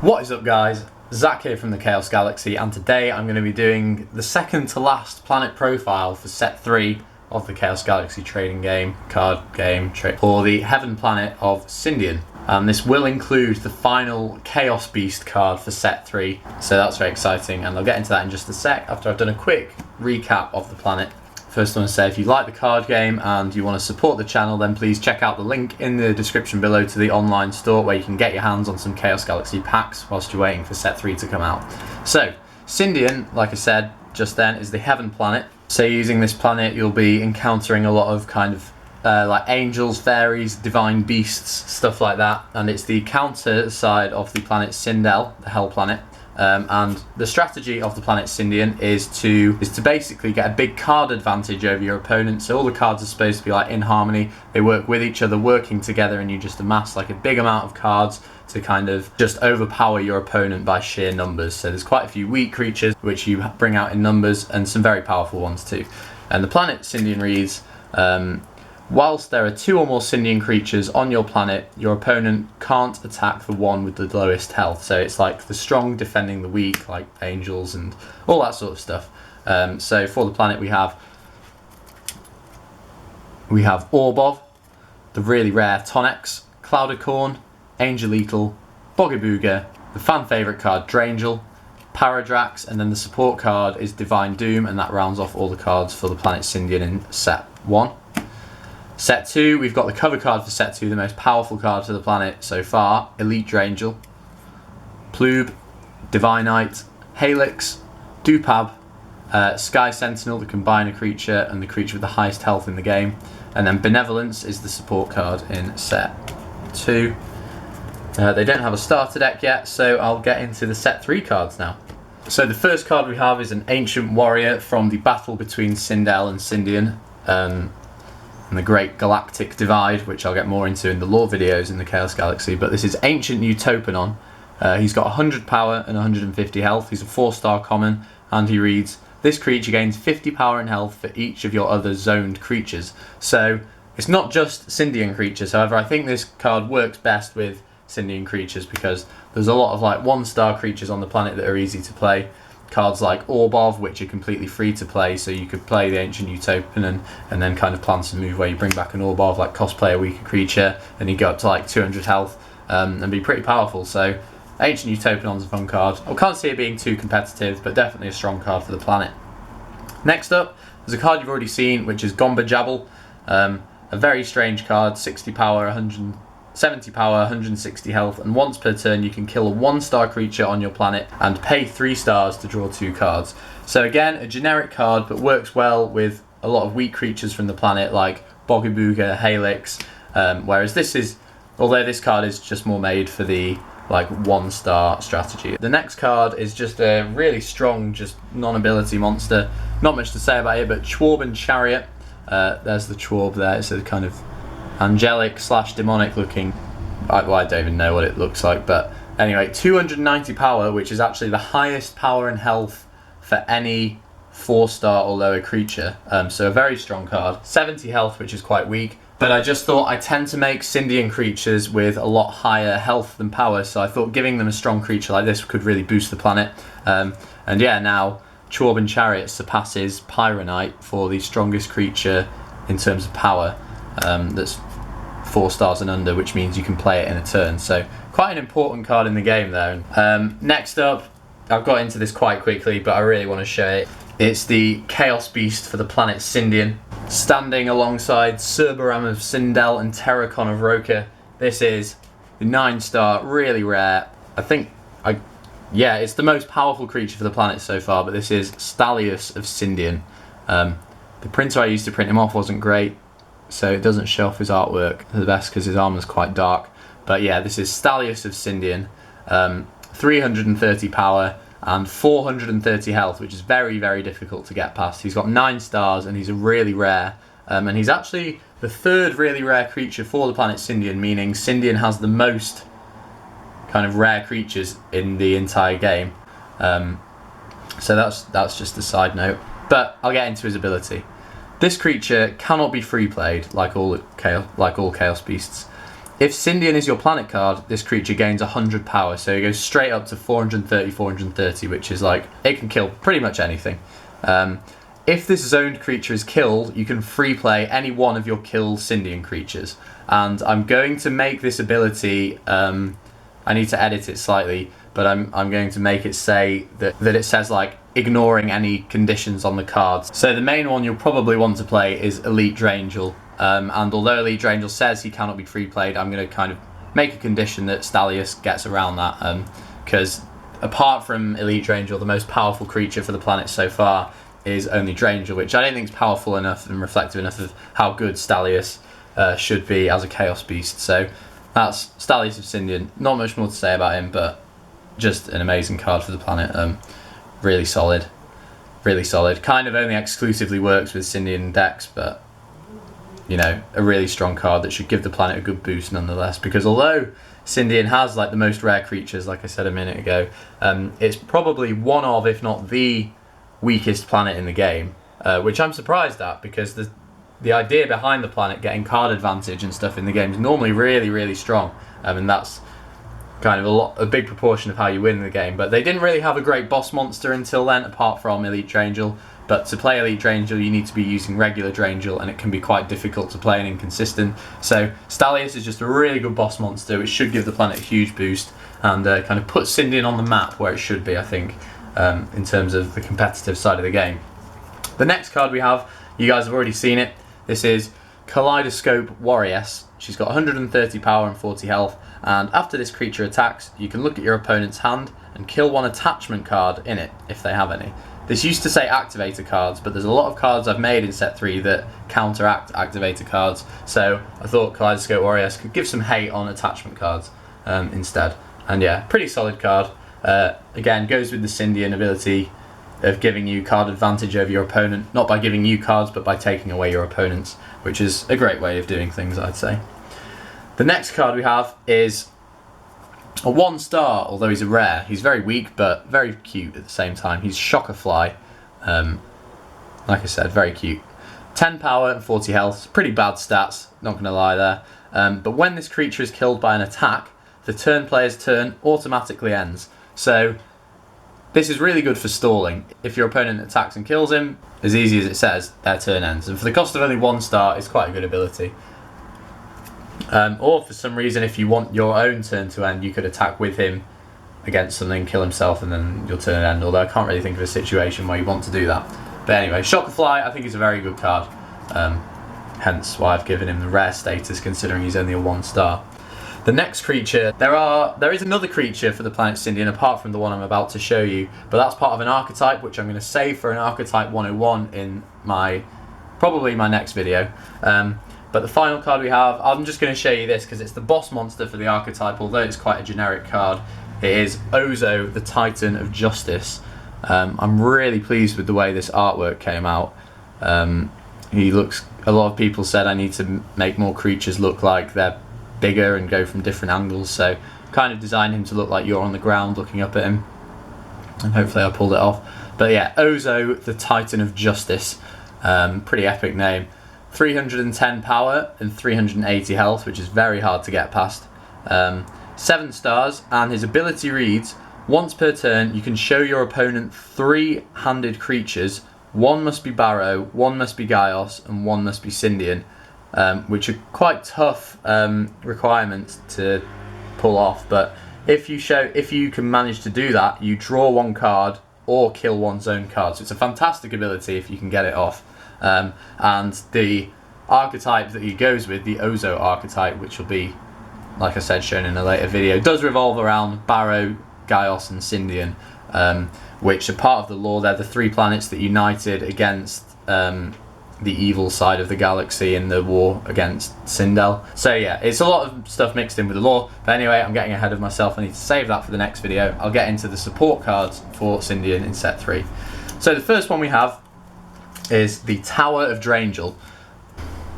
What is up, guys? Zach here from the Chaos Galaxy, and today I'm going to be doing the second to last planet profile for set 3 of the Chaos Galaxy trading game, card game, for the Heaven planet of Sindian. And this will include the final Chaos Beast card for set 3, so that's very exciting, and I'll get into that in just a sec after I've done a quick recap of the planet. First, I want to say if you like the card game and you want to support the channel, then please check out the link in the description below to the online store where you can get your hands on some Chaos Galaxy packs whilst you're waiting for set 3 to come out. So, Sindian, like I said just then, is the Heaven planet. So using this planet you'll be encountering a lot of kind of like angels, fairies, divine beasts, stuff like that, and it's the counter side of the planet Sindel, the Hell planet. And the strategy of the planet Sindian is to basically get a big card advantage over your opponent. So all the cards are supposed to be like in harmony, they work with each other, working together, and you just amass like a big amount of cards to kind of just overpower your opponent by sheer numbers. So there's quite a few weak creatures which you bring out in numbers, and some very powerful ones too. And the planet Sindian reads, whilst there are 2 or more Sindian creatures on your planet, your opponent can't attack the one with the lowest health. So it's like the strong defending the weak, like angels and all that sort of stuff. So for the planet we have Orbov, the really rare Tonex, Cloudicorn, Angelical, Bogabooga, the fan favourite card Drangel, Paradrax, and then the support card is Divine Doom, and that rounds off all the cards for the planet Sindian in set 1. Set 2, we've got the cover card for set 2, the most powerful card for the planet so far, Elite Drangel, Ploob, Divinite, Helix, Dupab, Sky Sentinel, the combiner creature and the creature with the highest health in the game, and then Benevolence is the support card in set 2. They don't have a starter deck yet, so I'll get into the set 3 cards now. So the first card we have is an Ancient Warrior from the battle between Sindel and Sindian, and the Great Galactic Divide, which I'll get more into in the lore videos in the Chaos Galaxy. But this is Ancient Utopianon. He's got 100 power and 150 health. He's a 4-star common, and he reads, this creature gains 50 power and health for each of your other zoned creatures. So it's not just Sindian creatures, however I think this card works best with Sindian creatures because there's a lot of like 1-star creatures on the planet that are easy to play. Cards like Orbov, which are completely free to play, so you could play the Ancient Utopian and then kind of plan some move where you bring back an Orbov, like cosplay a weaker creature, and you go up to like 200 health and be pretty powerful. So Ancient Utopianon's a fun card. I can't see it being too competitive, but definitely a strong card for the planet. Next up, there's a card you've already seen, which is Gomba Jabal. A very strange card, 60 power, 170 power, 160 health, and once per turn you can kill a 1-star creature on your planet and pay 3 stars to draw 2 cards. So again, a generic card, but works well with a lot of weak creatures from the planet like Bogabooga, Helix, whereas although this card is just more made for the like 1-star strategy. The next card is just a really strong, just non-ability monster. Not much to say about it, but Chworban Chariot. There's the Chworb there. It's a kind of angelic / demonic looking, I don't even know what it looks like, but anyway, 290 power, which is actually the highest power and health for any 4-star or lower creature, so a very strong card. 70 health, which is quite weak, but I just thought I tend to make Sindian creatures with a lot higher health than power, so I thought giving them a strong creature like this could really boost the planet. And yeah, now Chworban Chariot surpasses Pyronite for the strongest creature in terms of power. That's 4 stars and under, which means you can play it in a turn. So quite an important card in the game there. Next up, I've got into this quite quickly, but I really want to show it. It's the Chaos Beast for the planet Sindian, standing alongside Cerberam of Sindel and Terracon of Roka. This is the 9-star, really rare. Yeah, it's the most powerful creature for the planet so far, but this is Stalius of Sindian. The printer I used to print him off wasn't great, so it doesn't show off his artwork the best because his armor's quite dark. But yeah, this is Stalius of Sindian, 330 power and 430 health, which is very, very difficult to get past. He's got 9 stars and he's a really rare, and he's actually the 3rd really rare creature for the planet Sindian, meaning Sindian has the most kind of rare creatures in the entire game. So that's just a side note, but I'll get into his ability. This creature cannot be free played like all Chaos Beasts. If Sindian is your planet card, this creature gains 100 power, so it goes straight up to 430, 430, which is like, it can kill pretty much anything. If this zoned creature is killed, you can free play any one of your killed Sindian creatures. And I'm going to make this ability, I need to edit it slightly, but I'm going to make it say that it says like ignoring any conditions on the cards. So the main one you'll probably want to play is Elite Drangel. And although Elite Drangel says he cannot be free played, I'm going to kind of make a condition that Stalius gets around that, because apart from Elite Drangel, the most powerful creature for the planet so far is only Drangel, which I don't think is powerful enough and reflective enough of how good Stalius should be as a Chaos Beast. So that's Stalius of Sindian. Not much more to say about him, but just an amazing card for the planet. Really solid. Really solid. Kind of only exclusively works with Sindian decks, but you know, a really strong card that should give the planet a good boost nonetheless, because although Sindian has like the most rare creatures, like I said a minute ago, it's probably one of, if not the weakest planet in the game, which I'm surprised at, because the idea behind the planet getting card advantage and stuff in the game is normally really, really strong, and that's kind of a big proportion of how you win the game. But they didn't really have a great boss monster until then, apart from Elite Drangel. But to play Elite Drangel, you need to be using regular Drangel, and it can be quite difficult to play and inconsistent. So Stalius is just a really good boss monster, which should give the planet a huge boost, and kind of put Sindian on the map where it should be, I think, in terms of the competitive side of the game. The next card we have, you guys have already seen it. This is Kaleidoscope Warriors. She's got 130 power and 40 health, and after this creature attacks, you can look at your opponent's hand and kill one attachment card in it, if they have any. This used to say activator cards, but there's a lot of cards I've made in set 3 that counteract activator cards, so I thought Kaleidoscope Warriors could give some hate on attachment cards instead. And yeah, pretty solid card. Again, goes with the Sindian ability of giving you card advantage over your opponent, not by giving you cards, but by taking away your opponent's, which is a great way of doing things, I'd say. The next card we have is a 1-star, although he's a rare. He's very weak, but very cute at the same time. He's Shaka Fly. Like I said, very cute. 10 power and 40 health. Pretty bad stats, not going to lie there. But when this creature is killed by an attack, the turn player's turn automatically ends. So this is really good for stalling. If your opponent attacks and kills him, as easy as it says, their turn ends. And for the cost of only 1 star, it's quite a good ability. Or for some reason, if you want your own turn to end, you could attack with him against something, kill himself, and then your turn end. Although I can't really think of a situation where you want to do that. But anyway, Shaka Fly, I think is a very good card. Hence why I've given him the rare status, considering he's only a 1-star. The next creature, there is another creature for the planet Sindian apart from the one I'm about to show you, but that's part of an archetype, which I'm going to save for an archetype 101 in probably my next video. But the final card we have, I'm just going to show you this because it's the boss monster for the archetype, although it's quite a generic card. It is Ozo, the Titan of Justice. I'm really pleased with the way this artwork came out. A lot of people said I need to make more creatures look like they're bigger and go from different angles, so kind of designed him to look like you're on the ground looking up at him, and hopefully I pulled it off. But yeah, Ozo, the Titan of Justice. Pretty epic name. 310 power and 380 health, which is very hard to get past. 7 stars, and his ability reads, once per turn you can show your opponent 3-handed creatures. 1 must be Barrow, 1 must be Gaios, and 1 must be Sindian, which are quite tough requirements to pull off. But if you can manage to do that, you draw 1 card or kill 1 zone card. So it's a fantastic ability if you can get it off. And the archetype that he goes with, the Ozo archetype, which will be, like I said, shown in a later video, does revolve around Barrow, Gaios, and Sindian, which are part of the lore. They're the 3 planets that united against the evil side of the galaxy in the war against Sindel. So yeah, it's a lot of stuff mixed in with the lore. But anyway, I'm getting ahead of myself. I need to save that for the next video. I'll get into the support cards for Sindian in set 3. So the first one we have is the Tower of Drangel,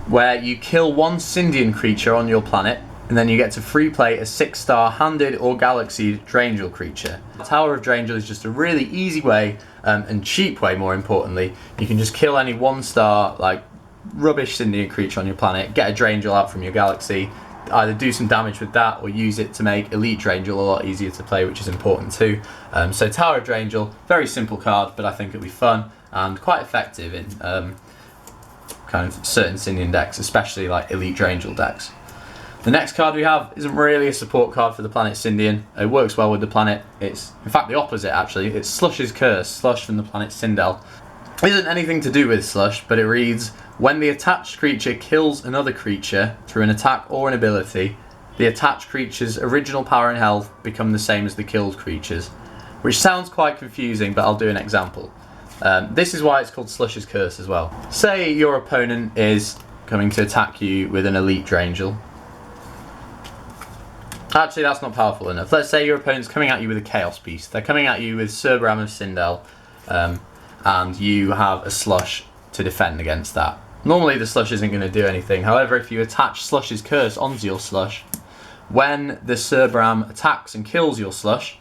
where you kill 1 Sindian creature on your planet, and then you get to free play a 6-star handed or galaxy Drangel creature. The Tower of Drangel is just a really easy way, and cheap way more importantly. You can just kill any 1-star like rubbish Sindian creature on your planet, get a Drangel out from your galaxy, either do some damage with that or use it to make Elite Drangel a lot easier to play, which is important too. So Tower of Drangel, very simple card, but I think it'll be fun and quite effective in kind of certain Sindian decks, especially like Elite Drangel decks. The next card we have isn't really a support card for the planet Sindian. It works well with the planet. It's in fact the opposite actually. It's Slush's Curse, Slush from the planet Sindel. Isn't anything to do with Slush, but it reads, when the attached creature kills another creature through an attack or an ability, the attached creature's original power and health become the same as the killed creature's. Which sounds quite confusing, but I'll do an example. This is why it's called Slush's Curse as well. Say your opponent is coming to attack you with an Elite Drangel. Actually, that's not powerful enough. Let's say your opponent's coming at you with a Chaos Beast. They're coming at you with Cerberam of Sindel, and you have a Slush to defend against that. Normally the Slush isn't going to do anything. However, if you attach Slush's Curse onto your Slush, when the Cerberam attacks and kills your Slush,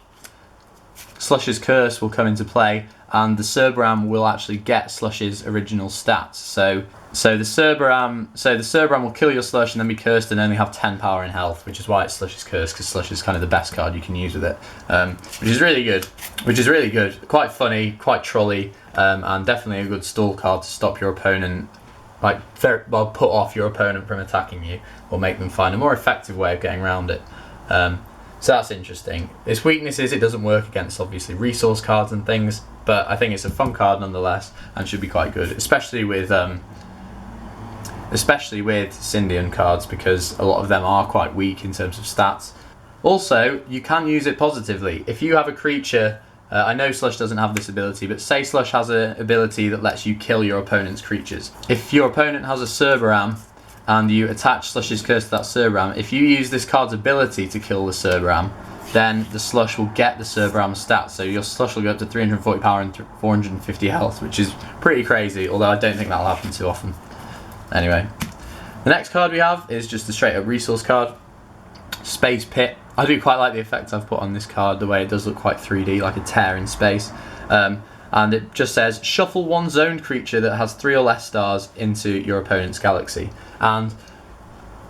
Slush's Curse will come into play, and the Cerberam will actually get Slush's original stats. So the Cerberam will kill your Slush and then be cursed and only have 10 power and health, which is why it's Slush's Curse, because Slush is kind of the best card you can use with it, which is really good. Quite funny, quite trolly, and definitely a good stall card to stop your opponent, like put off your opponent from attacking you, or make them find a more effective way of getting around it. So that's interesting. Its weakness is it doesn't work against obviously resource cards and things, but I think it's a fun card nonetheless and should be quite good, especially with Sindian cards, because a lot of them are quite weak in terms of stats. Also, you can use it positively. If you have a creature, I know Slush doesn't have this ability, but say Slush has an ability that lets you kill your opponent's creatures. If your opponent has a Cerberam and you attach Slush's Curse to that Cerberam, if you use this card's ability to kill the Cerberam, then the Slush will get the Cerberam stats. So your Slush will go up to 340 power and 450 health, which is pretty crazy, although I don't think that'll happen too often. Anyway, the next card we have is just a straight up resource card, Space Pit. I do quite like the effect I've put on this card, the way it does look quite 3D, like a tear in space. And it just says, shuffle one zoned creature that has 3 or less stars into your opponent's galaxy. And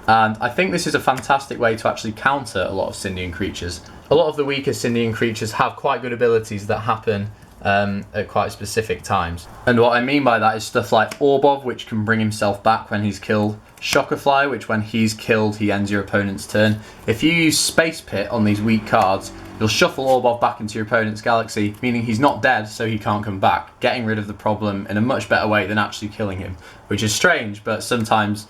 I think this is a fantastic way to actually counter a lot of Sindian creatures. A lot of the weaker Sindian creatures have quite good abilities that happen at quite specific times. And what I mean by that is stuff like Orbov, which can bring himself back when he's killed. Shaka Fly, which when he's killed, he ends your opponent's turn. If you use Space Pit on these weak cards, you'll shuffle Orbov back into your opponent's galaxy, meaning he's not dead, so he can't come back, getting rid of the problem in a much better way than actually killing him, which is strange, but sometimes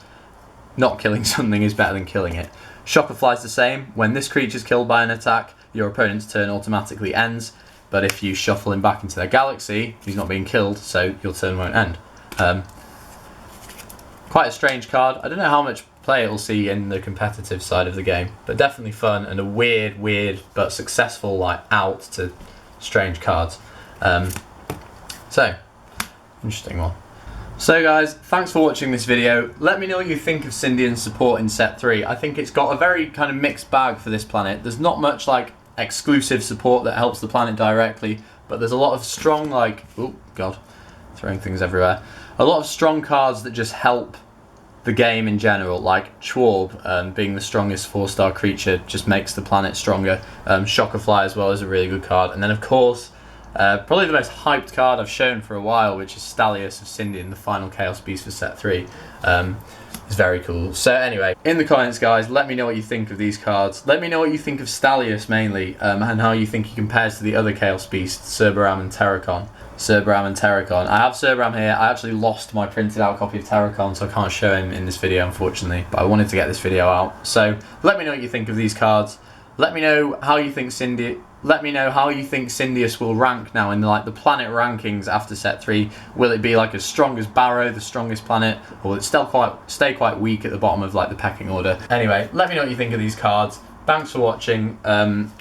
not killing something is better than killing it. Shaka Fly's the same. When this creature's killed by an attack, your opponent's turn automatically ends, but if you shuffle him back into their galaxy, he's not being killed, so your turn won't end. Quite a strange card. I don't know how much play it will see in the competitive side of the game, but definitely fun and a weird but successful like out to strange cards. So, interesting one. So guys, thanks for watching this video. Let me know what you think of Sindian's support in set 3. I think it's got a very kind of mixed bag for this planet. There's not much like exclusive support that helps the planet directly, but there's a lot of strong like, oh god, throwing things everywhere. A lot of strong cards that just help the game in general, like Chorb being the strongest 4-star creature just makes the planet stronger. Shaka Fly as well is a really good card. And then of course, probably the most hyped card I've shown for a while, which is Stalius of Sindian, the final Chaos Beast for set 3. It's very cool. So anyway, in the comments guys, let me know what you think of these cards. Let me know what you think of Stalius mainly, and how you think he compares to the other Chaos Beasts, Cerberam and Terracon. I have Cerberam here. I actually lost my printed out copy of Terracon, so I can't show him in this video unfortunately, but I wanted to get this video out. So let me know what you think of these cards. Let me know how you think Sindius will rank now in like the planet rankings after set 3. Will it be like as strong as Barrow, the strongest planet, or will it still stay quite weak at the bottom of like the pecking order? Anyway, let me know what you think of these cards. Thanks for watching.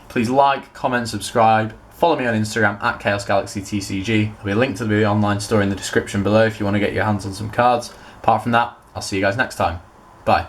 Please like, comment, subscribe. Follow me on Instagram at Chaos Galaxy TCG. There'll be a link to the online store in the description below if you want to get your hands on some cards. Apart from that, I'll see you guys next time. Bye.